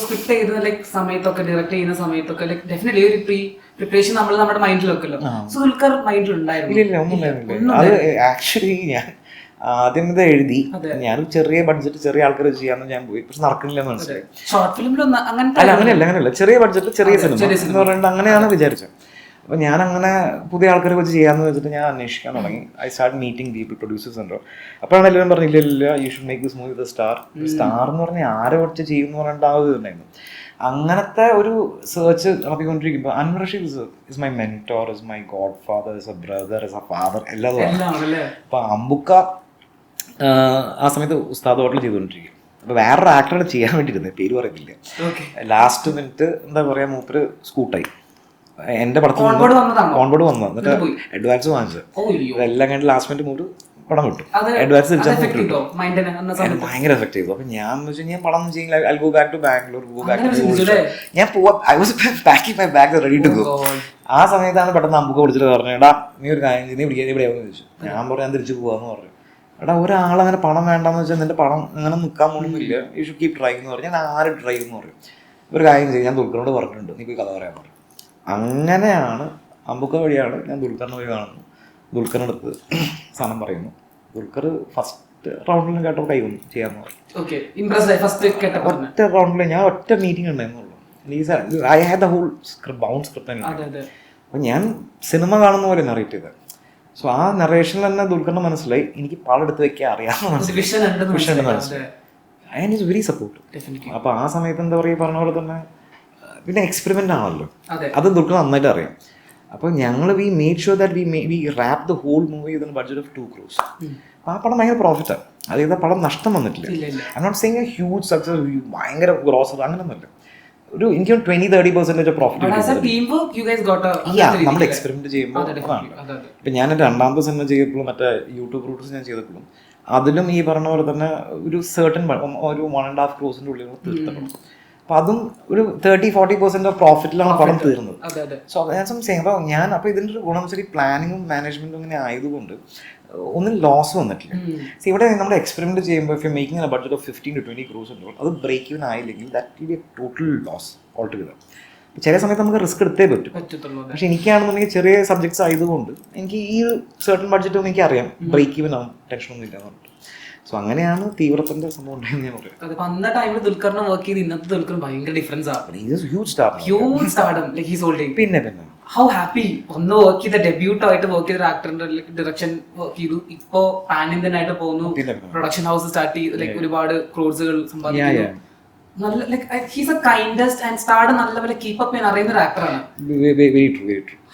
Script ചെയ്ത like സമയത്തൊക്കെ direct ചെയ്യുന്ന സമയത്തൊക്കെ ലൈക്ക് ഡെഫിനറ്റ്ലി ഒരു പ്രിപ്പറേഷൻ നമ്മൾ നമ്മുടെ മൈൻഡിൽ വെക്കല്ലോ. സോ ദുൽഖർ മൈൻഡിൽ ഉണ്ടായിരുന്നു? ഇല്ല, ഒന്നും ഉണ്ടായിരുന്നില്ല. അത് ആക്ച്വലി ഞാൻ ആദ്യം ഇത് എഴുതി, ഞാൻ ചെറിയ ബഡ്ജറ്റ് ചെറിയ ആൾക്കാർ ചെയ്യാന്ന് ഞാൻ പോയി, പക്ഷെ നടക്കുന്നില്ലെന്ന് മനസ്സിലായി. ഷോർട്ട് ഫിലിമിലൊന്നും അങ്ങനെയല്ല ചെറിയ ബഡ്ജറ്റിൽ ചെറിയ സിനിമ എന്ന് പറഞ്ഞിട്ട് അങ്ങനെയാണ് വിചാരിച്ചത്. അപ്പോൾ ഞാൻ അങ്ങനെ പുതിയ ആൾക്കാരെ വെച്ച് ചെയ്യാന്ന് വെച്ചിട്ട് ഞാൻ അന്വേഷിക്കാൻ തുടങ്ങി. I start meeting people, producers ഉണ്ടോ. അപ്പോഴാണ് എല്ലാവരും പറഞ്ഞില്ല ഇല്ല you should make this movie the star. Star എന്ന് പറഞ്ഞാൽ ആരെ വെച്ച് ചെയ്യും എന്ന് പറഞ്ഞിട്ട് ആ ഒരു ഇതുണ്ടായിരുന്നു. അങ്ങനത്തെ ഒരു സെർച്ച് നടത്തിക്കൊണ്ടിരിക്കുമ്പോൾ Anwar Rasheed is my mentor, is my godfather, is a brother, is a father, എല്ലാം. അപ്പോൾ അമ്പുക്ക ആ സമയത്ത് ഉസ്താദ് ഹോട്ടൽ ചെയ്തുകൊണ്ടിരിക്കും. അപ്പോൾ വേറൊരു ആക്ടറെ ചെയ്യാൻ വേണ്ടിയിരുന്നത്, പേര് പറയുന്നില്ല. ലാസ്റ്റ് മിനിറ്റ് എന്താ പറയുക, മൂപ്പര് സ്കൂട്ടായി. എന്റെ പടത്തിൽ കോൺബോർഡ് വന്നു, എന്നിട്ട് അഡ്വാൻസ് വാങ്ങിച്ചത് എല്ലാം കണ്ട് ലാസ്റ്റ് മിനിറ്റ് മൂട്ട് പടം വിട്ടു. അഡ്വാൻസ് ഭയങ്കര എഫക്ട് ചെയ്തു. അപ്പൊ ഞാൻ ഞാൻ പടം ചെയ്യില്ല, I go back to Bangalore, ഞാൻ പോവാ. I was packing my bag ready to go. ആ സമയത്താണ് പെട്ടെന്ന് അമ്പുക വിളിച്ചിട്ട് പറഞ്ഞു, എടാ നീ ഒരു കാര്യം നീ വിളിക്കാൻ എവിടെയാന്ന് ചോദിച്ചു. ഞാൻ പറഞ്ഞു ഞാൻ തിരിച്ചു പോവാന്ന് പറഞ്ഞു. എടാ ഒരാളങ്ങനെ പണം വേണ്ടെന്ന് വെച്ചാൽ നിന്റെ പണം അങ്ങനെ നിൽക്കാൻ പോകുന്നില്ല, യു ഷുഡ് കീപ് ട്രൈ എന്ന് പറഞ്ഞു. ഞാൻ ആര് ട്രൈ എന്ന് പറയും. ഒരു കാര്യം ചെയ്യും, ഞാൻ ദുൽഖറിനോട് പറഞ്ഞിട്ടുണ്ട് നീ പോയി കഥ പറയാൻ പറഞ്ഞു. അങ്ങനെയാണ് അമ്പുക്ക വഴിയാണ് ഞാൻ ദുൽഖറിനെ പോയി കാണുന്നു. ദുൽഖറിൻ്റെ അടുത്ത് സാധനം പറയുന്നു. ദുൽഖർ ഫസ്റ്റ് റൗണ്ടിലും കേട്ടോ കൈ വന്നു ചെയ്യാന്ന് പറഞ്ഞു. ഒറ്റ റൗണ്ടിൽ ഞാൻ ഒറ്റ മീറ്റിംഗ് ഉണ്ടായിരുന്നുള്ളൂ. I had the whole bound script. അപ്പം ഞാൻ സിനിമ കാണുന്ന പോലെ നറേറ്റ് ചെയ്തത്. സോ ആ നറേഷനിൽ തന്നെ ദുൽഖറിന് മനസ്സിലായി എനിക്ക് പാടെടുത്ത് വെക്കാൻ അറിയാമെന്ന് മനസ്സിലായി. And is very support. അപ്പോൾ ആ സമയത്ത് എന്താ പറയുക, പറഞ്ഞ പോലെ തന്നെ പിന്നെ എക്സ്പെരിമെൻ്റ് ആണല്ലോ, അത് ദുൽഖർ നന്നായിട്ട് അറിയാം. അപ്പോൾ ഞങ്ങൾ we made sure that we wrap the whole movie with a budget of 2 crores. അപ്പോൾ ആ പടം ഭയങ്കര പ്രോഫിറ്റാണ്. അതായത് പടം നഷ്ടം വന്നിട്ടില്ല. I not saying a huge success, ഭയങ്കര ഗ്രോസർ അങ്ങനെയൊന്നുമില്ല. ഒരു എനിക്ക് 20-30% പ്രോഫിറ്റ്. നമ്മൾ എക്സ്പെരിമെന്റ് ചെയ്യുമ്പോൾ ഇപ്പം ഞാൻ എൻ്റെ രണ്ടാമത്തെ സിനിമ ചെയ്തപ്പോഴും മറ്റേ യൂട്യൂബ് റൂട്ട്സ് ഞാൻ ചെയ്തപ്പോഴും അതിലും ഈ പറഞ്ഞ പോലെ തന്നെ ഒരു സെർട്ടൺ ഒരു 1.5 crores ഉള്ളിൽ തീർത്തപ്പെടും. അപ്പം അതും ഒരു 30-40% പ്രോഫിറ്റിലാണ് പടം തീർന്നത്. സോ അപ്പോൾ ഞാൻ അപ്പോൾ ഇതിൻ്റെ ഒരു ഗുണം വെച്ചാൽ ഈ പ്ലാനിങ്ങും മാനേജ്മെൻറ്റും ഇങ്ങനെ ആയതുകൊണ്ട് ഒന്നും ലോസ് വന്നിട്ടില്ല. ഇവിടെ നമ്മൾ എക്സ്പെരിമെന്റ് ചെയ്യുമ്പോൾ if you making a budget of 15 to 20 crores അത് ബ്രേക്ക് ഈവൻ ആയില്ലെങ്കിൽ that will be a total loss altogether. ചില സമയത്ത് നമുക്ക് റിസ്ക് എടുത്തേ പറ്റും. പക്ഷെ എനിക്കാണെന്നുണ്ടെങ്കിൽ ചെറിയ സബ്ജക്ട്സ് ആയതുകൊണ്ട് എനിക്ക് ഈ സെർട്ടൺ ബഡ്ജറ്റ് ഒന്നും എനിക്കറിയാം, ബ്രേക്ക് ഈവൻ ആവും, ടെൻഷനൊന്നും ഇല്ല എന്നുണ്ട്. സോ അങ്ങനെയാണ് തീവ്രത്തിന്റെ സംഭവം ഉണ്ടായെന്ന് ഞാൻ പറയാം. അന്ന ടൈമിൽ ദുൽഖറിനെ വർക്ക് ചെയ്ത് ഇന്നത്തെ ദുൽഖർ ഭയങ്കര ഡിഫറൻസ് ആണ്. Huge stardom like he's holding. പിന്നെ ഹൗ ഹാപ്പി ഒന്ന് വർക്ക് ചെയ്ത ഡെബ്യൂട്ട് ആയിട്ട് വർക്ക് ചെയ്ത ആക്ടറിന്റെ ഡയറക്ഷൻ വർക്ക് ചെയ്തു. ഇപ്പോ പാൻ ഇന്ത്യൻ ആയിട്ട് പോകുന്നു, പ്രൊഡക്ഷൻ ഹൗസ് സ്റ്റാർട്ട് ചെയ്ത് ലൈക്ക് ഒരുപാട് ക്രോഡ്സുകൾ സമ്പാദിക്കുന്നു. നല്ല like he's a kindest and starred നല്ലപോലെ കീപ്പ് അപ്പ് ചെയ്യാൻ അറിയുന്ന ഒരു ആക്ടറാണ്.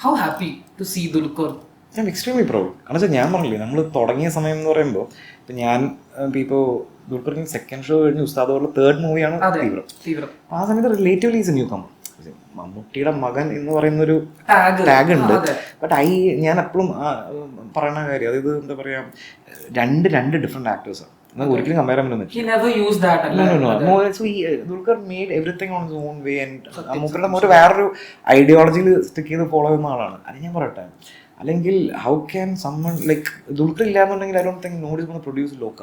How happy to see Dulquer. ഞാൻ എക്സ്ട്രീംലി പ്രൗഡ്. കാരണം വെച്ചാൽ ഞാൻ പറഞ്ഞില്ലേ, നമ്മൾ തുടങ്ങിയ സമയം എന്ന് പറയുമ്പോൾ ഇപ്പം ഞാൻ ഇപ്പോൾ ദുൽഖറിന് സെക്കൻഡ് ഷോ കഴിഞ്ഞ് ഉസ്താദോടുള്ള 3rd മൂവിയാണ് തീവ്രം. ആ സമയത്ത് റിലേറ്റീവ്ലി ഈസ് എ ന്യൂ കമർ. മമ്മൂട്ടിയുടെ മകൻ എന്ന് പറയുന്നൊരു ടാഗ് ഉണ്ട്. ബട്ട് ഞാൻ എപ്പോഴും പറയുന്ന കാര്യം, അതായത് എന്താ പറയുക, രണ്ട് ഡിഫറെന്റ് ആക്ടേഴ്സാണ്. ഒരിക്കലും കമ്പയർ ചെയ്യാൻ Dulquer made everything on his own way. And മൂപ്പരുടെ വേറൊരു ഐഡിയോളജിയിൽ സ്റ്റിക്ക് ചെയ്ത് ഫോളോ ചെയ്യുന്ന ആളാണ്. അത് ഞാൻ പറയട്ടെ. അല്ലെങ്കിൽ how can someone like Dulquer ഇല്ലാന്നുണ്ടെങ്കിൽ I don't think nobody is gonna produce Lokah.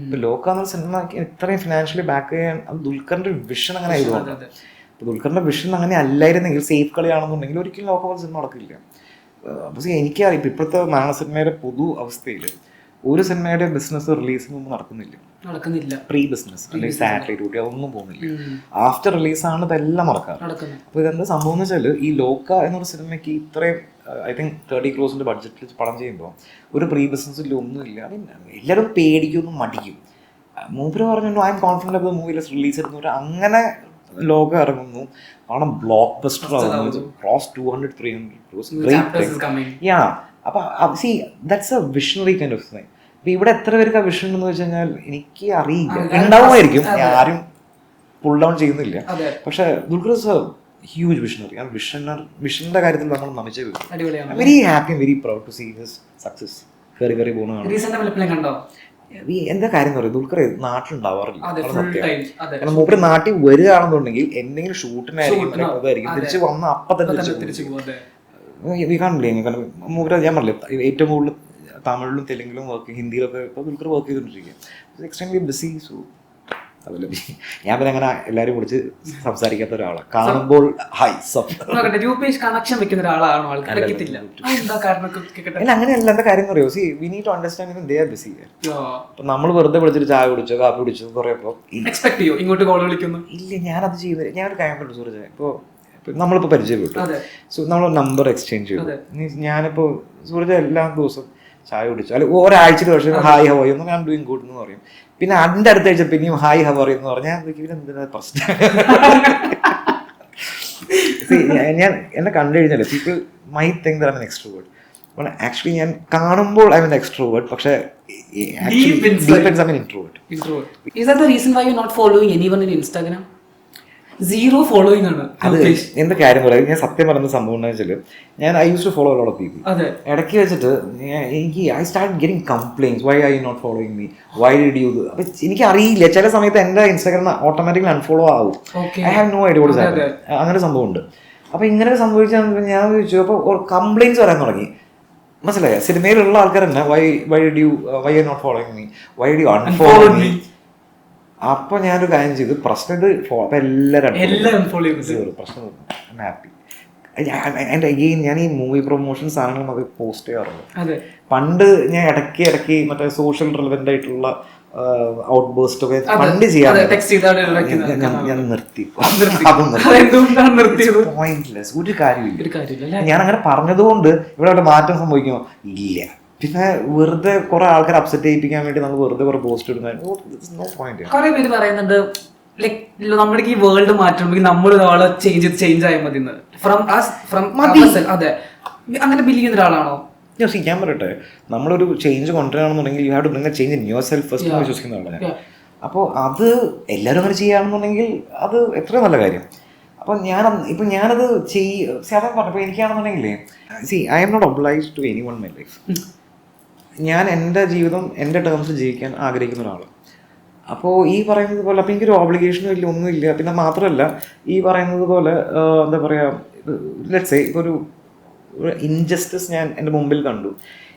ഇപ്പൊ ലോക എന്ന സിനിമ ഇത്രയും ഫിനാൻഷ്യലി ബാക്ക് ചെയ്യാൻ അത് ദുൽഖറിന്റെ വിഷൻ അങ്ങനെ ആയതുകൊണ്ട്. ഇപ്പൊ ദുൽഖറിന്റെ വിഷൻ അങ്ങനെ അല്ലായിരുന്നെങ്കിൽ സേഫ് കളിയാണെന്നുണ്ടെങ്കിൽ ഒരിക്കലും ലോക പോലെ സിനിമ നടക്കില്ല. പക്ഷേ എനിക്കറിയാം ഇപ്പൊ ഇപ്പോഴത്തെ മലയാള സിനിമയുടെ പൊതു അവസ്ഥയിൽ ഒരു സിനിമയുടെ ബിസിനസ് റിലീസിന് മുമ്പ് നടക്കുന്നില്ല. പ്രീ ബിസിനസ് അല്ലെങ്കിൽ സാറ്റലൈറ്റ് കൂട്ടി അതൊന്നും പോകുന്നില്ല. ആഫ്റ്റർ റിലീസാണ് ഇതെല്ലാം നടക്കാറ്. അപ്പോൾ ഇതെന്താ സംഭവം എന്ന് വെച്ചാൽ ഈ ലോക എന്നൊരു സിനിമയ്ക്ക് ഇത്രയും ഐ തിങ്ക് 30 crores ബഡ്ജറ്റിൽ പടം ചെയ്യുമ്പോൾ ഒരു പ്രീ ബിസിനസ്സിൽ ഒന്നുമില്ല. എല്ലാവരും പേടിക്കും, മടിക്കും. മൂപ്പര് പറഞ്ഞു I am confident of the movie release എടുക്കുന്നവർ അങ്ങനെ ലോക ഇറങ്ങുന്നു. കാരണം ബ്ലോക്ക് ബസ്റ്റർ ആകുന്നു, ക്രോസ് 200-300 crores. യാ അപ്പൊ see that's a visionary kind of thing. അപ്പൊ ഇവിടെ എത്ര പേർക്ക് ആ വിഷൻ ഉണ്ടെന്ന് വെച്ച് കഴിഞ്ഞാൽ എനിക്ക് അറിയില്ല. ഉണ്ടാവുമായിരിക്കും, ആരും പുൾ ഡൗൺ ചെയ്യുന്നില്ല. പക്ഷെ Dulquer is a huge visionary. ആ വിഷന്റെ കാര്യത്തിൽ നമ്മൾ നമിച്ചേ വരും. Very happy, very proud to see his success. കയറി പോകുന്നതാണ്. എന്താ കാര്യം എന്ന് പറയും, ദുൽഖർ നാട്ടിലുണ്ടാവാറില്ല. കാരണം മൂപ്പര് നാട്ടിൽ വരികയാണെന്നുണ്ടെങ്കിൽ എന്തെങ്കിലും ഷൂട്ടിനായിരിക്കും, തിരിച്ച് വന്ന അപ്പം തന്നെ തിരിച്ചു കാണില്ലേ. കാരണം മൂപ്പര് ഞാൻ പറഞ്ഞില്ലേ ഏറ്റവും കൂടുതൽ തമിഴിലും തെലുങ്കിലും വർക്ക്, ഹിന്ദിയിലൊക്കെ ഇപ്പോൾ ദുൽഖർ വർക്ക് ചെയ്തുകൊണ്ടിരിക്കുക. Extremely busy. സോ അതുപോലെ ഞാൻ പിന്നെ അങ്ങനെ എല്ലാവരും വിളിച്ച് സംസാരിക്കാത്ത ഒരാളാണ്. കാണുമ്പോൾ ഹൈ രൂപേഷ് കണക്ഷൻ വെക്കുന്ന ഒരാളാണോ? ആൾക്കാർ അല്ല അങ്ങനെയല്ല. എന്താ കാര്യം പറയോ, see we need to understand they are busy. നമ്മൾ വെറുതെ വിളിച്ചിട്ട് ചായ കുടിച്ചോ കാപ്പി കുടിച്ചോ കുറേപ്പോ എക്സ്പെക്ട് ചെയ്യോ ഇങ്ങോട്ട് കോൾ വിളിക്കുന്നു? ഇല്ല, ഞാനത് ചെയ്യുന്നില്ല. ഞാനൊരു കാര്യം പറഞ്ഞു സൂരജ്, ഇപ്പോൾ നമ്മളിപ്പോൾ പരിചയപ്പെട്ടു, സോ നമ്മൾ നമ്പർ എക്സ്ചേഞ്ച് ചെയ്തു. ഞാനിപ്പോൾ സൂരജ് എല്ലാ ദിവസവും ചായ കുടിച്ചു, അല്ലെ ഒരാഴ്ചയിൽ പക്ഷേ ഹായ് ഹവ എന്ന് ഞാൻ ഡൂയിങ് ഗുഡ് എന്ന് പറയും. പിന്നെ അതിൻ്റെ അടുത്ത ആഴ്ച പിന്നെയും ഹായ് ഹവ എന്ന് പറഞ്ഞാൽ എന്തിനാ പ്രശ്നം? ഞാൻ എന്നെ കണ്ടു കഴിഞ്ഞാൽ people may think that I am an extrovert. Actually ഞാൻ കാണുമ്പോൾ ഐ ആം ആൻ എക്സ്ട്രോവേർട്ട്, പക്ഷേ deep inside I'm an introvert. Is that the reason why you're not following anyone in Instagram? Zero following ആണ്. അത് എന്താ കാര്യം പറയാം, ഞാൻ സത്യം പറയുന്ന സംഭവം എന്ന് വെച്ചാൽ ഞാൻ I use to follow a lot of people. ഇടയ്ക്ക് വെച്ചിട്ട് എനിക്ക് I start getting complaints, why are you not following me, why did you. അപ്പം എനിക്ക് അറിയില്ല, ചില സമയത്ത് എൻ്റെ ഇൻസ്റ്റാഗ്രാം ഓട്ടോമാറ്റിക്കലി അൺഫോളോ ആവും. I have no idea what is happening. അങ്ങനെ സംഭവമുണ്ട്. അപ്പം ഇങ്ങനെ സംഭവിച്ചാൽ ഞാൻ ചോദിച്ചു, അപ്പോൾ കംപ്ലൈൻറ്റ്സ് വരാൻ തുടങ്ങി. മനസ്സിലായോ? സിനിമയിലുള്ള ആൾക്കാർ തന്നെ why are not following me, why do you unfollow me. അപ്പൊ ഞാനൊരു കാര്യം ചെയ്തു, പ്രശ്നം ഇത് എല്ലാവരും പ്രശ്നം ഹാപ്പി. ആൻഡ് അഗെയിൻ ഞാൻ ഈ മൂവി പ്രൊമോഷൻ സാധനങ്ങളും അത് പോസ്റ്റ് ചെയ്യാറുണ്ട്. പണ്ട് ഞാൻ ഇടയ്ക്ക് മറ്റേ സോഷ്യൽ റിലവൻ്റ് ആയിട്ടുള്ള ഔട്ട് ബേസ്റ്റ് ഒക്കെ പണ്ട് ചെയ്യാൻ ഞാൻ നിർത്തി. പോയിന്റ്ലെസ്, ഒരു കാര്യമില്ല. ഞാൻ അങ്ങനെ പറഞ്ഞതുകൊണ്ട് ഇവിടെ വല്ല മാറ്റം സംഭവിക്കുമോ? ഇല്ല. പിന്നെ വെറുതെ കുറെ ആൾക്കാർ അപ്സെറ്റ് ചെയ്യിപ്പിക്കാൻ വേണ്ടി നമ്മൾ വെറുതെ കുറെ പോസ്റ്റ് ഇടുന്നത് കുറെ പേര് പറയുന്നുണ്ട് ലൈക് നമ്മുടെ ഈ വേൾഡ് മാറ്റണമെങ്കിൽ നമ്മൾ ഒരാളെ ചേഞ്ച് ആയാൽ മതി. അതെ, അങ്ങനെ ബിലീവ് ചെയ്യുന്ന ഒരാളാണോ? ഞാൻ പറയട്ടെ, നമ്മളൊരു ചേഞ്ച് കൊണ്ടുവരാണെന്നുണ്ടെങ്കിൽ you have to bring a change in yourself first എന്ന് വിശ്വസിക്കുന്ന ആളാണ് ഞാൻ. അപ്പോൾ അത് എല്ലാവരും അങ്ങനെ ചെയ്യുകയാണെന്നുണ്ടെങ്കിൽ അത് എത്ര നല്ല കാര്യം. അപ്പം ഞാനത് സാധാരണ പറഞ്ഞപ്പോൾ എനിക്കാണെന്നുണ്ടെങ്കിലേ I M not obliged to anyone my life. ഞാൻ എൻ്റെ ജീവിതം എൻ്റെ ടേംസിൽ ജീവിക്കാൻ ആഗ്രഹിക്കുന്ന ഒരാളാണ്. അപ്പോൾ ഈ പറയുന്നത് പോലെ അപ്പോൾ എനിക്കൊരു ഓബ്ലിഗേഷനും ഇല്ല, ഒന്നുമില്ല. പിന്നെ മാത്രമല്ല ഈ പറയുന്നത് പോലെ എന്താ പറയുക, ലെറ്റ്സ് സേ ഇപ്പോൾ ഒരു ഇൻജസ്റ്റിസ് ഞാൻ എൻ്റെ മുമ്പിൽ കണ്ടു,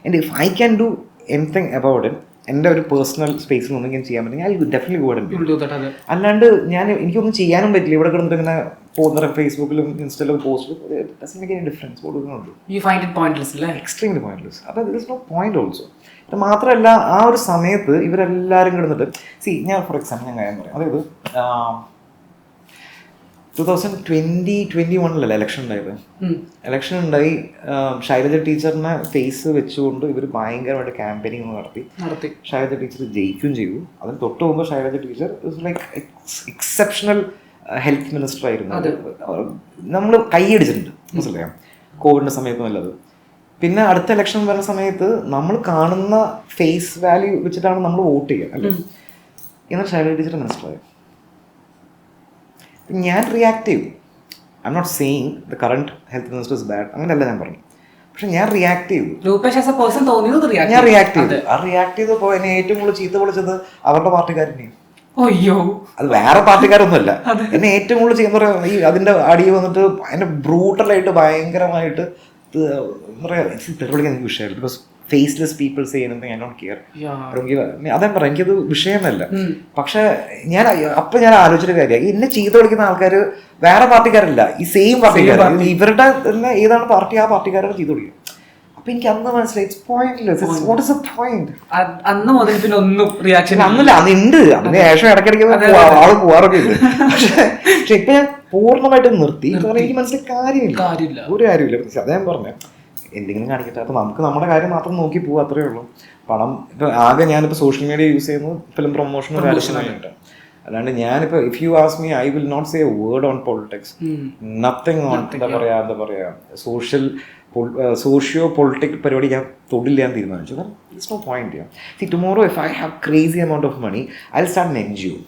and if I can do anything about it, എൻ്റെ ഒരു പേഴ്സണൽ സ്പേസിൽ ഒന്നും ചെയ്യാൻ പറ്റും, ഐ ഡെഫിനറ്റ്ലി ഗോ ആൻഡ്. അല്ലാണ്ട് എനിക്കൊന്നും ചെയ്യാനും പറ്റില്ല. ഇവിടെ കിടന്നിട്ട് ഇങ്ങനെ പോകുന്ന ഫേസ്ബുക്കിലും ഇൻസ്റ്റയിലും പോസ്റ്റ് ഡിഫറൻസ് കൊടുക്കുന്നുണ്ട്. Extremely pointless. അപ്പോൾ ദിസ് നോ പോയിന്റ് ഓൾസോ. ഇത് മാത്രമല്ല ആ ഒരു സമയത്ത് ഇവരെല്ലാവരും കിടന്നിട്ട് ഞാൻ ഫോർ എക്സാമ്പിൾ ഞാൻ കാര്യം പറയാം. അതായത് 2021 ഇലക്ഷൻ ഉണ്ടായത്. ഇലക്ഷൻ ഉണ്ടായി, ശൈലജ ടീച്ചറിനെ ഫേസ് വെച്ചുകൊണ്ട് ഇവർ ഭയങ്കരമായിട്ട് ക്യാമ്പയിനിങ് നടത്തി. ശൈലജ ടീച്ചർ ജയിക്കുകയും ചെയ്തു. അതിന് തൊട്ട് മുമ്പ് Shailaja teacher like exceptional health minister ആയിരുന്നു. നമ്മൾ കൈയടിച്ചിട്ടുണ്ട്, മനസ്സിലായോ, കോവിഡിൻ്റെ സമയത്ത് നല്ലത്. പിന്നെ അടുത്ത ഇലക്ഷൻ വരുന്ന സമയത്ത് നമ്മൾ കാണുന്ന ഫേസ് വാല്യൂ വെച്ചിട്ടാണ് നമ്മൾ വോട്ട് ചെയ്യുക, അല്ലേ? എന്നിട്ട് ശൈലജ ടീച്ചർ മിനിസ്റ്ററായി. ഞാൻ റിയാക്ട് ചെയ്തു. I M not saying the current health minister is bad, അങ്ങനെയല്ല ഞാൻ പറഞ്ഞു. പക്ഷെ ഞാൻ റിയാക്ട് ചെയ്തു. ഞാൻ റിയാക്ട് ചെയ്തു. ആ റിയാക്ട് ചെയ്തപ്പോൾ എന്നെ ഏറ്റവും കൂടുതൽ ചീത്ത വിളിച്ചത് അവരുടെ പാർട്ടിക്കാരനെയും. അത് വേറെ പാർട്ടിക്കാരൊന്നുമല്ല. എന്നെ ഏറ്റവും കൂടുതൽ ചെയ്യുന്ന പറയാം ഈ അതിന്റെ അടിയിൽ വന്നിട്ട് എന്നെ ബ്രൂട്ടലായിട്ട് ഭയങ്കരമായിട്ട് എന്താ പറയാ തെളിവിളിക്കാൻ എനിക്ക് വിഷയമില്ല. Because faceless people say anything I don't care. അതേ പറയാം, എനിക്കത് വിഷയമല്ല. പക്ഷെ ഞാൻ ആലോചിച്ചൊരു കാര്യമാണ്, എന്നെ ചീത്ത വിളിക്കുന്ന ആൾക്കാർ വേറെ പാർട്ടിക്കാരല്ല, ഈ സെയിം പാർട്ടിക്കാർ. ഇവരുടെ തന്നെ ഏതാണ് പാർട്ടി ആ പാർട്ടിക്കാരാണ് ചീത്ത വിളിക്കുക. അപ്പൊ എനിക്ക് അന്ന് മനസ്സിലായി it's pointless. What is A point? അന്ന് മുതൽ പിന്നെ ഒന്നും റിയാക്ഷൻ അന്നില്ല, അതുണ്ട്. അതിന് ശേഷം ഇടയ്ക്കിടയ്ക്ക് ആള് പോവാറൊക്കെ ഉണ്ട്. പക്ഷെ ഇപ്പൊ ഞാൻ പൂർണ്ണമായിട്ട് നിർത്തി. എനിക്ക് മനസ്സിലായി കാര്യമില്ല, ഒരു കാര്യമില്ല. അതേ ഞാൻ പറഞ്ഞ എന്തെങ്കിലും കാണിക്കട്ടെ. അപ്പോൾ നമുക്ക് നമ്മുടെ കാര്യം മാത്രം നോക്കി പോകുക, അത്രയേ ഉള്ളൂ. പണം ഇപ്പോൾ ആകെ ഞാനിപ്പോൾ സോഷ്യൽ മീഡിയ യൂസ് ചെയ്യുന്നത് ഫിലിം പ്രൊമോഷനും കാര്യത്തിനായിട്ട്. അല്ലാണ്ട് ഞാനിപ്പോൾ if you ask me I will not say a word on politics, nothing on എന്താ പറയുക സോഷ്യോ പൊളിറ്റിക്കൽ പരിപാടി ഞാൻ തൊടില്ല ഞാൻ തീരുമാനിച്ചു. കാരണം it's no point. See tomorrow if I have crazy amount of money I will start N G O.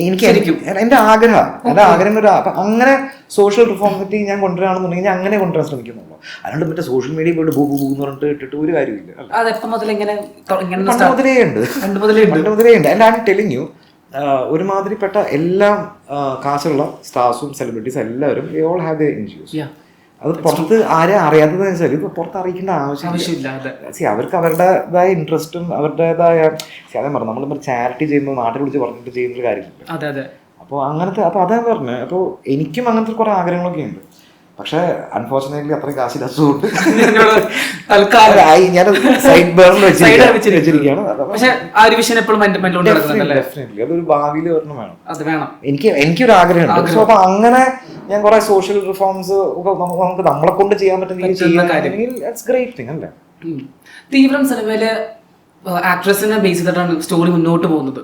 എനിക്കായിരിക്കും എൻ്റെ ആഗ്രഹം ഒരു അപ്പം അങ്ങനെ സോഷ്യൽ റിഫോർമിറ്റി ഞാൻ കൊണ്ടുവരാണെന്നുണ്ടെങ്കിൽ ഞാൻ അങ്ങനെ കൊണ്ടുവരാൻ ശ്രമിക്കുന്നുള്ളൂ. അല്ലാണ്ട് മറ്റേ സോഷ്യൽ മീഡിയ പോയിട്ട് ബൂ എന്ന് പറഞ്ഞിട്ട് ഇട്ടിട്ട് ഒരു കാര്യമില്ല. പണ്ട് മുതലേ ഉണ്ട്. And I am telling you, ഒരുമാതിരിപ്പെട്ട എല്ലാ കാശുള്ള സ്റ്റാർസും സെലിബ്രിറ്റീസും എല്ലാവരും they all have their NGOs. അത് പുറത്ത് ആരും അറിയാത്തതെന്ന് വെച്ചാൽ ഇത് പുറത്ത് അറിയിക്കേണ്ട ആവശ്യമില്ല. അവർക്ക് അവരുടേതായ ഇൻട്രസ്റ്റും അവരുടേതായ അതേ പറഞ്ഞു നമ്മൾ ചാരിറ്റി ചെയ്യുമ്പോൾ നാട്ടിൽ വിളിച്ച് പറഞ്ഞിട്ട് ചെയ്യുന്നൊരു കാര്യമില്ല. അപ്പോൾ അപ്പോൾ അതാ പറഞ്ഞത്. അപ്പോൾ എനിക്കും അങ്ങനത്തെ കുറെ ആഗ്രഹങ്ങളൊക്കെ ഉണ്ട്. പക്ഷെ അൺഫോർച്ചുനേറ്റ്ലി അത്രയും കാശില്ലാത്തതുകൊണ്ട് ഞാൻ സൈഡ് ബേണിൽ വെച്ചിരിക്കുകയാണ്. അതൊരു ഭാവിയിൽ ഒരെണ്ണം വേണം. എനിക്കൊരു ആഗ്രഹമുണ്ട്. സോ അപ്പൊ അങ്ങനെ ഞാൻ കുറെ സോഷ്യൽ റിഫോംസ് നമുക്ക് നമ്മളെ കൊണ്ട് ചെയ്യാൻ പറ്റുന്ന ഗ്രേറ്റ് തിങ് അല്ലേ. തീവ്രം സിനിമയില് ആക്ട്രസിനെ ബേസ് ചെയ്തിട്ടാണ് സ്റ്റോറി മുന്നോട്ട് പോകുന്നത്.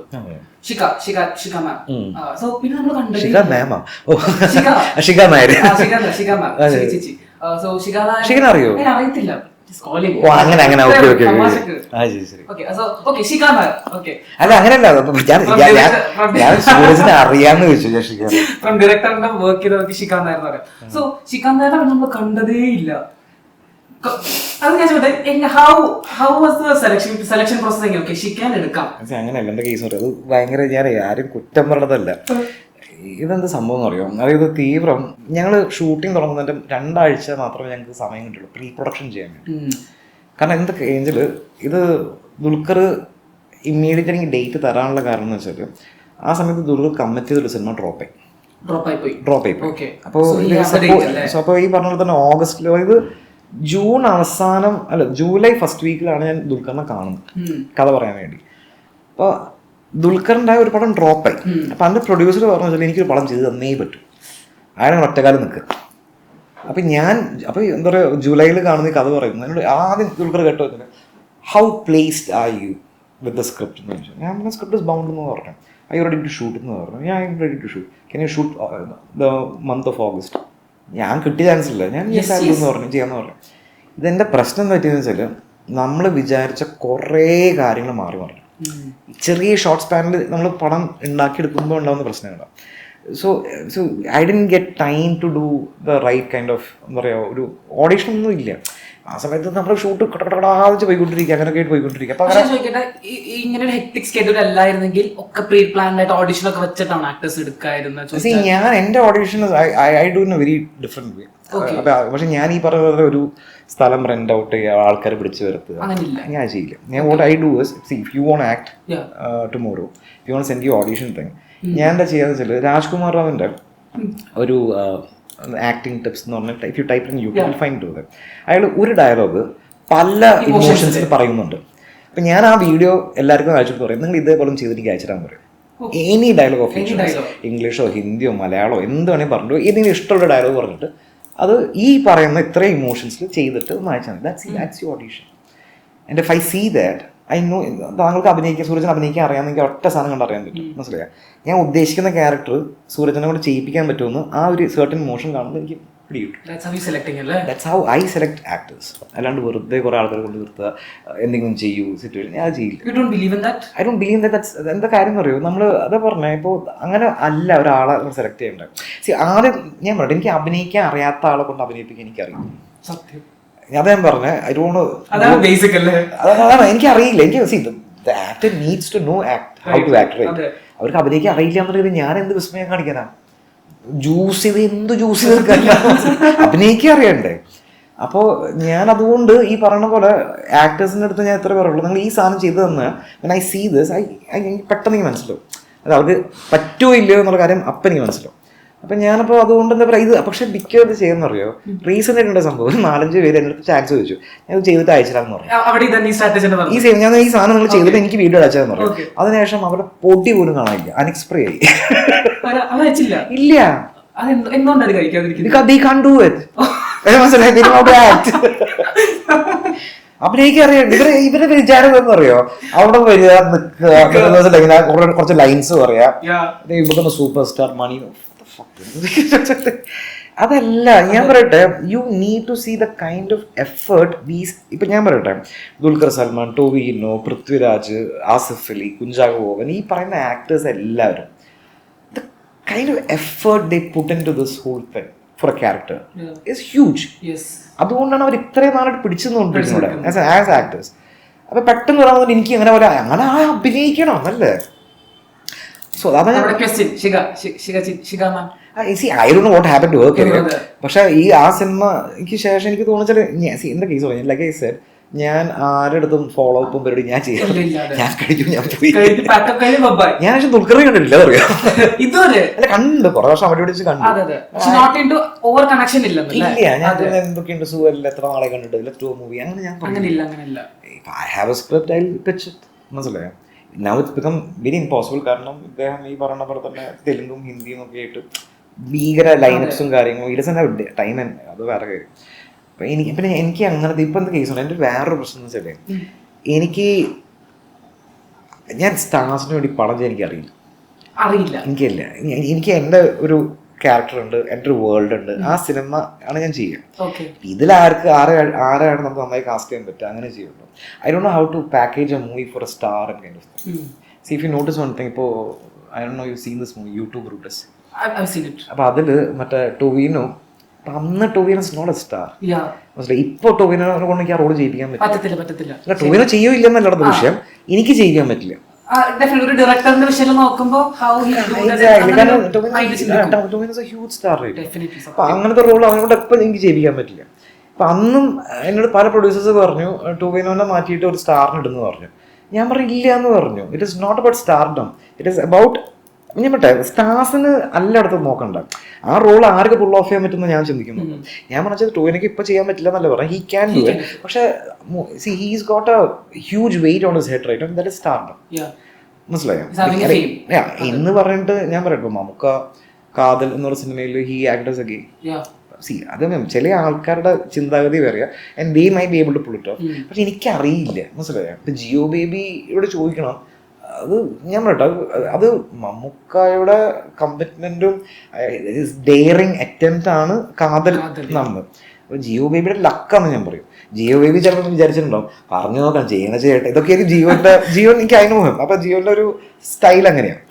അറിയോ? അറിയത്തില്ല. അല്ല അങ്ങനെയല്ല, ഞാൻ സൂരജിനെ അറിയാന്ന് ചോദിച്ചു. ഡയറക്ടറിന്റെ വർക്ക് ചെയ്ത ഷിഖാന്ത് നായർ പറയാം. സോ ഷിഖാന്ത് നായരെ നമ്മൾ കണ്ടതേ ഇല്ല. അത് ഞാൻ ചോദിച്ചത് how was the selection process? എങ്ങനെ ഷിക്കാൻ എടുക്കാം? അങ്ങനെയല്ല എന്റെ കേസ് പറയാം. അത് ഭയങ്കര ഞാൻ ആരും കുറ്റം പറഞ്ഞതല്ല. ഇതെന്ത് സംഭവം എന്ന് അറിയാം. അതായത് തീവ്രം ഞങ്ങൾ ഷൂട്ടിംഗ് തുടങ്ങുന്നതിന്റെ 2 ആഴ്ച മാത്രമേ ഞങ്ങൾക്ക് സമയം കിട്ടുള്ളൂ പ്രീ പ്രൊഡക്ഷൻ ചെയ്യാൻ വേണ്ടി. കാരണം എന്തൊക്കെ ഏഞ്ചല് ഇത് ദുൽഖർ ഇമ്മീഡിയറ്റ് എനിക്ക് ഡേറ്റ് തരാനുള്ള കാരണം എന്ന് വെച്ചാൽ ആ സമയത്ത് ദുൽഖർ കമ്മിറ്റ് ചെയ്തൊരു സിനിമ ഡ്രോപ്പ് ആയി പോയി. അപ്പോൾ ഈ പറഞ്ഞ പോലെ തന്നെ ഓഗസ്റ്റിൽ, ഇത് ജൂൺ അവസാനം അല്ല ജൂലൈ ഫസ്റ്റ് വീക്കിലാണ് ഞാൻ ദുൽഖറിനെ കാണുന്നത് കഥ പറയാൻ വേണ്ടി. അപ്പോൾ ദുൽഖറിൻ്റെ ഒരു പടം ഡ്രോപ്പായി. അപ്പം അതിൻ്റെ പ്രൊഡ്യൂസർ പറഞ്ഞു വെച്ചാൽ എനിക്കൊരു പടം ചെയ്ത് തന്നേ പറ്റും, ആരാണ് ഒറ്റക്കാലം നിൽക്കുക. അപ്പം എന്താ പറയുക, ജൂലൈയിൽ കാണുന്ന ഈ കഥ പറയുന്നത് എന്നോട് ആദ്യം ദുൽഖർ കേട്ടോ how placed are you with the script എന്ന് ചോദിച്ചു. ഞാൻ പറഞ്ഞ സ്ക്രിപ്റ്റ് ഇസ് ബൗണ്ട് എന്ന് പറഞ്ഞു. I you ready to shoot എന്ന് പറഞ്ഞു. ഞാൻ I'm ready to shoot. Can you shoot the month of August? ഞാൻ കിട്ടിയ ചാൻസ് ഇല്ല, ഞാൻ എന്ന് പറഞ്ഞു ചെയ്യാന്ന് പറഞ്ഞു. ഇതെൻ്റെ പ്രശ്നം എന്താ പറ്റിയെന്ന് വെച്ചാൽ നമ്മൾ വിചാരിച്ച കുറേ കാര്യങ്ങൾ മാറി മറിഞ്ഞു. ചെറിയ ഷോർട്ട് സ്പാനിൽ നമ്മൾ പടം ഉണ്ടാക്കിയെടുക്കുമ്പോൾ ഉണ്ടാകുന്ന പ്രശ്നങ്ങളാണ്. So I didn't get time to do the right kind of എന്താ പറയുക, ഒരു ഓഡീഷൻ ഒന്നും ഇല്ല ആ സമയത്ത്. നമ്മൾ ഷൂട്ട് കടകടാച്ച് പോയിക്കൊണ്ടിരിക്കുക, അങ്ങനെയൊക്കെ ആയിട്ട് പോയിക്കൊണ്ടിരിക്കുക. ഇങ്ങനെ ഒരു ഹെക്ടിക് സ്കെഡ്യൂൾ അല്ലായിരുന്നെങ്കിൽ ഒക്കെ പ്രീ പ്ലാൻഡ് ആയിട്ട് ഓഡിഷൻ ഒക്കെ വെച്ചിട്ടാണ് ആക്ടേഴ്സ് എടുക്കായിരുന്നത്. ഞാൻ എൻ്റെ audition I do in A very different വേ. പക്ഷെ ഞാൻ ഈ പറഞ്ഞ പോലെ ഒരു സ്ഥലം റെന്റ് ഔട്ട് ചെയ്യുക, ആൾക്കാരെ പിടിച്ചു വരുത്തുക, ഞാൻ ചെയ്യില്ല. ഞാൻ what I do is, see if you want act tomorrow, if you want send you audition thing, ഞാൻ എന്താ ചെയ്യാന്ന് വെച്ചാൽ രാജ്കുമാർ റാവിന്റെ ഒരു ആക്ടിങ് ടിപ്സ് എന്ന് പറഞ്ഞാൽ if you type in you will find two that. അയാൾ ഒരു ഡയലോഗ് പല ഇമോഷൻസിൽ പറയുന്നുണ്ട്. അപ്പം ഞാൻ ആ വീഡിയോ എല്ലാവർക്കും അയച്ചിട്ട് പറയും, നിങ്ങൾ ഇതേപോലെ ചെയ്ത് എനിക്ക് അയച്ചിട്ടാൻ പറയും. എനി ഡയലോഗ് ഓഫ് ഇംഗ്ലീഷോ ഹിന്ദിയോ മലയാളമോ എന്ത് വേണമെങ്കിൽ പറഞ്ഞു, ഇതിന് ഇഷ്ടമുള്ള ഡയലോഗ് പറഞ്ഞിട്ട് അത് ഈ പറയുന്ന ഇത്രയും ഇമോഷൻസിൽ ചെയ്തിട്ട് ഒന്ന് അയച്ചാൽ മതി. That's your audition. And if I see that I know താങ്കൾക്ക് അഭിനയിക്കാൻ, സൂരജിനെ അഭിനയിക്കാൻ അറിയാമെന്നെങ്കിൽ ഒറ്റ സാധനം കണ്ട് അറിയാൻ പറ്റും. മനസ്സിലായ ഞാൻ ഉദ്ദേശിക്കുന്ന ക്യാരക്ടർ സൂരജിനെ കൊണ്ട് ചെയ്യിപ്പിക്കാൻ പറ്റുമെന്ന് ആ ഒരു സർട്ടൻ ഇമോഷൻ കാണുമ്പോൾ എനിക്ക് പിടികിട്ടും. That's how I select actors. അല്ലാണ്ട് വെറുതെ കുറെ ആൾക്കാരെ കൊണ്ട് നിർത്തുക, എന്തെങ്കിലും ചെയ്യൂ സിറ്റുവേഷൻ, ഞാൻ ചെയ്യില്ല. I don't believe that. എന്താ കാര്യം എന്ന് അറിയോ, നമ്മൾ അതാ പറഞ്ഞത്, ഇപ്പോൾ അങ്ങനെ അല്ല ഒരാളെ സെലക്ട് ചെയ്യേണ്ടത്. ആദ്യം ഞാൻ പറഞ്ഞു, എനിക്ക് അഭിനയിക്കാൻ അറിയാത്ത ആളെ കൊണ്ട് അഭിനയിപ്പിക്കാൻ എനിക്കറിയാം. സത്യം അതാ ഞാൻ പറഞ്ഞത്. അതാണ് എനിക്കറിയില്ല. എനിക്ക് actor needs to know how to act right. അവർക്ക് അഭിനയിക്കാൻ അറിയില്ല എന്നുള്ളത് ഞാൻ എന്ത് വിസ്മയം കാണിക്കാനാ? ജ്യൂസ് ചെയ്ത് എന്ത് ജ്യൂസ് ചെയ്ത് അഭിനയിക്കാൻ അറിയണ്ടേ? അപ്പോൾ ഞാൻ അതുകൊണ്ട് ഈ പറഞ്ഞ പോലെ ആക്ടേഴ്സിൻ്റെ അടുത്ത് ഞാൻ എത്ര പറയുള്ളൂ, നിങ്ങൾ ഈ സാധനം ചെയ്തു തന്നെ ഐ സീ ദിസ് പെട്ടെന്ന് എനിക്ക് മനസ്സിലാവും അത് അവർക്ക് പറ്റുമോ ഇല്ലയോ എന്നുള്ള കാര്യം അപ്പം എനിക്ക് മനസ്സിലാവും. അപ്പം ഞാനപ്പോൾ അതുകൊണ്ട് എന്താ പറയുക, ഇത് പക്ഷെ മിക്കത് ചെയ്യുന്ന അറിയോ, റീസെന്റ് ആയിട്ടുള്ള സംഭവം 4-5 പേര് എൻ്റെ അടുത്ത് ചാൻസ് ചോദിച്ചു, ഞാൻ ചെയ്തിട്ട് അയച്ചിട്ടാന്ന് പറഞ്ഞു. ഞാൻ ഈ സാധനം നിങ്ങൾ ചെയ്തിട്ട് എനിക്ക് വീഡിയോ അയച്ചതെന്ന് പറഞ്ഞു. അതിനുശേഷം അവരുടെ പൊടി പോലും കാണാനില്ല, അൺഎക്സ്പ്രേ ആയി. ഇല്ല, അഭിനയിക്കാൻ അറിയാം. ഇവരെ വിചാരം എന്ന് പറയോ, അവിടെ വരിക നിൽക്കുക, കുറച്ച് ലൈൻസ് പറയാ, ഇവർക്ക് സൂപ്പർ സ്റ്റാർ മണി. അതല്ല ഞാൻ പറയട്ടെ, you need to see the kind of effort these. ഇപ്പൊ ഞാൻ പറയട്ടെ, ദുൽഖർ സൽമാൻ, ടോവിനോ, പൃഥ്വിരാജ്, ആസിഫ് അലി, കുഞ്ചാക്കോ ബോബൻ, ഈ പറയുന്ന ആക്ടേഴ്സ് എല്ലാവരും the kind of effort they put into this whole thing for a character is huge. അതുകൊണ്ടാണ് അവർ ഇത്രയും നാളായിട്ട് പിടിച്ചെന്നുകൊണ്ടിരിക്കുന്നത് ആസ് ആക്ടേഴ്സ്. അപ്പൊ പെട്ടെന്ന് പറയാൻ എനിക്ക് അങ്ങനെ പോലെ അങ്ങനെ അഭിനയിക്കണം അല്ലേ? സോ അതാണ് നമ്മുടെ question Shikha ma'am. I don't know what happen to work. പക്ഷെ ഈ ആ സിനിമ എനിക്ക് ശേഷം എനിക്ക് തോന്നിച്ചാൽ എന്റെ കേസ് പറഞ്ഞു ലൈക്ക് ഐ സെഡ്, ഞാൻ ആരുടെടുത്തും ഫോളോ അപ്പും പരിപാടി ഞാൻ ചെയ്യാം. ഞാൻ കഴിച്ചു, ഞാൻ പോയി. ഞാൻ പക്ഷെ ദുൽഖറിനെ കണ്ടിട്ടില്ല അറിയാം. ഇതുവരെ അല്ല കണ്ടു, കുറെ വർഷം അവിടെ വെച്ച് കണ്ടു. ഇല്ല, ഞാൻ എന്തൊക്കെയുണ്ട് സുഖല്ല, എത്ര നാളെ കണ്ടിട്ട് ലെറ്റ്സ് ഡു മൂവി അങ്ങനെ ഞാൻ അങ്ങനെയില്ല. I have a script, I pitch it. മനസ്സിലായോ? Now it's become very impossible. കാരണം ഇദ്ദേഹം ഈ പറഞ്ഞ പോലെ തന്നെ തെലുങ്കും ഹിന്ദിയും ഒക്കെ ആയിട്ട് ഭീകര ലൈനപ്സും കാര്യങ്ങളും ഇല്ല ടൈം തന്നെ, അത് വേറെ കാര്യം. എനിക്ക് അങ്ങനത്തെ ഇപ്പം എന്ത് കേസുണ്ട്. എൻ്റെ വേറൊരു പ്രശ്നം എന്ന് വെച്ചാൽ ഞാൻ സ്റ്റാർസിന് വേണ്ടി പടം ചെയ്യാൻ എനിക്കറിയില്ല. എനിക്ക് എൻ്റെ ഒരു ക്യാരക്ടർ ഉണ്ട്, എൻ്റെ ഒരു വേൾഡ് ഉണ്ട്. ആ സിനിമ ആണ് ഞാൻ ചെയ്യുക. ആരെയാണ് നമുക്ക് നന്നായി കാസ്റ്റ് ചെയ്യാൻ പറ്റുക, അങ്ങനെ ചെയ്യുള്ളൂ. I don't know how to package a movie for a star and kind of thing. See if you notice one thing, ഇപ്പോൾ I don't know you seen this movie YouTube Brutus. അപ്പോൾ അതിൽ മറ്റേ ടൊവിനോ, അന്ന് Tovino is not a star. മനസ്സിലായി? ഇപ്പോൾ ടൊവിനോ കൊണ്ട് എനിക്ക് ആ റോള് ചെയ്യിപ്പിക്കാൻ പറ്റില്ല. ടൊവിനോ ചെയ്യോ ഇല്ലെന്നല്ല വിഷയം, എനിക്ക് ചെയ്യിക്കാൻ പറ്റില്ല. ഡയറക്ടറിന്റെ വിഷയം നോക്കുമ്പോൾ അങ്ങനത്തെ റോൾ അവനോട് എപ്പോഴും എനിക്ക് ചെയ്യിപ്പിക്കാൻ പറ്റില്ല. അപ്പൊ അന്നും എന്നോട് പല പ്രൊഡ്യൂസേഴ്സ് പറഞ്ഞു ടൊവിനോനെ മാറ്റിയിട്ട് ഒരു സ്റ്റാറിന് ഇടുന്നു പറഞ്ഞു. ഞാൻ പറഞ്ഞില്ല എന്ന് പറഞ്ഞു. It is not about stardom, it is about ഞാൻ പറ്റേ സ്റ്റാർസിന് എല്ലായിടത്തും നോക്കണ്ട. ആ റോൾ ആർക്ക് പുൾ ഓഫ് ചെയ്യാൻ പറ്റുമെന്ന് ഞാൻ ചിന്തിക്കുന്നു. ഞാൻ പറഞ്ഞത് ടോവിനോക്ക് ഇപ്പൊ ചെയ്യാൻ പറ്റില്ല എന്നല്ല പറഞ്ഞു, ഹി ക്യാൻ ഡു ഇറ്റ്. പക്ഷെ he's got a huge weight on his head, right? And that is stardom. മനസ്സിലായോ? എന്ന് പറഞ്ഞിട്ട് ഞാൻ പറയട്ടോ, മമ്മൂക്ക കാതൽ എന്നുള്ള സിനിമയിൽ he act as a gay. അത് ചില ആൾക്കാരുടെ ചിന്താഗതി പറയാ, and they may be able to pull it off. പക്ഷെ എനിക്കറിയില്ല. മനസ്സിലായോ? ഇപ്പൊ ജിയോ ബേബിയോട് ചോദിക്കണം, അത് ഞാൻ പറയട്ടെ, അത് മമ്മൂക്കായുടെ കമ്മിറ്റ്മെന്റും ഡെയറിങ് അറ്റംപ്റ്റ് ആണ് കാതൽ നമ്മൾ. ജിയോ ബേബിയുടെ ലക്കാന്ന് ഞാൻ പറയും. ജിയോ ബേബി ചിലപ്പോൾ വിചാരിച്ചിട്ടുണ്ടാവും, പറഞ്ഞു നോക്കാം ചെയ്യട്ടെ, ഇതൊക്കെയായിരിക്കും ജിയോ എനിക്ക് അതിന് മുഖം. അപ്പൊ ജിയോന്റെ ഒരു സ്റ്റൈൽ അങ്ങനെയാണ്,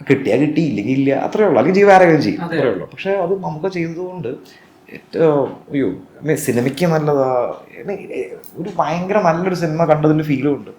കിട്ടിയാ കിട്ടി, ഇല്ലെങ്കിൽ ഇല്ല, അത്രേ ഉള്ളൂ. അല്ലെങ്കിൽ ജിയോ വേറെ കാര്യം ചെയ്യും, അത്രേ ഉള്ളൂ. പക്ഷെ അത് നമുക്ക് ചെയ്തതുകൊണ്ട് അയ്യോ സിനിമയ്ക്ക് നല്ലതാ, ഒരു ഭയങ്കര നല്ലൊരു സിനിമ കണ്ടതിന്റെ ഫീലും ഉണ്ട്.